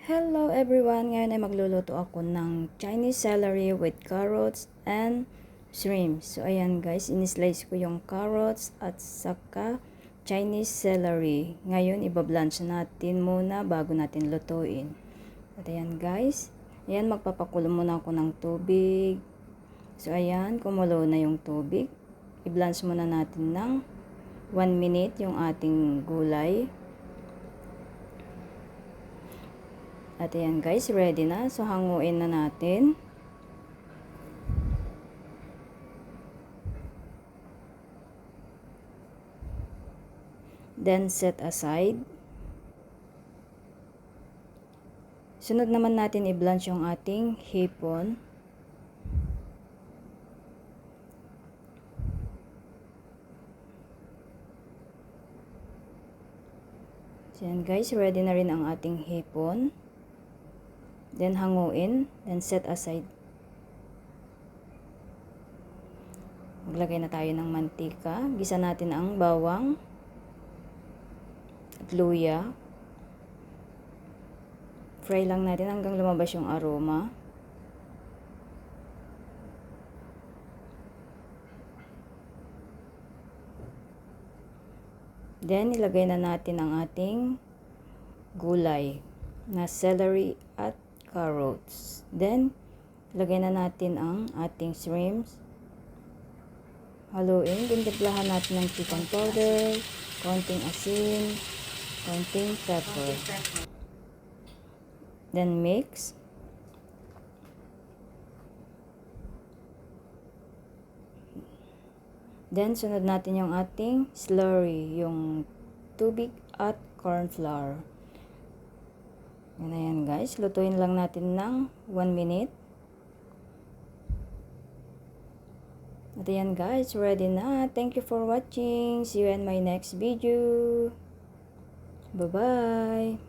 Hello everyone! Ngayon ay magluluto ako ng Chinese celery with carrots and shrimp. So ayan guys, in-slice ko yung carrots at saka Chinese celery. Ngayon ibablanch natin muna bago natin lutuin. At ayan guys, ayan magpapakulo muna ako ng tubig. So ayan, kumulo na yung tubig. I-blanch muna natin ng 1 minute yung ating gulay. At ayan guys, ready na. So hanguin na natin. Then set aside. Sunod naman natin i-blanch yung ating hipon. So ayan guys, ready na rin ang ating hipon. Then hanguin, then set aside. Maglagay na tayo ng mantika. Gisa natin ang bawang at luya. Fry lang natin hanggang lumabas yung aroma. Then ilagay na natin ang ating gulay na celery at carrots. Then, lagay na natin ang ating shrimps. Haluin. Then, timplahan natin ng chicken powder, konting asin, konting pepper. Then, mix. Then, sunod natin yung ating slurry, yung tubig at corn flour. Yan na yan guys. Lutuin lang natin ng 1 minute. At yan guys, ready na. Thank you for watching. See you in my next video. Bye-bye.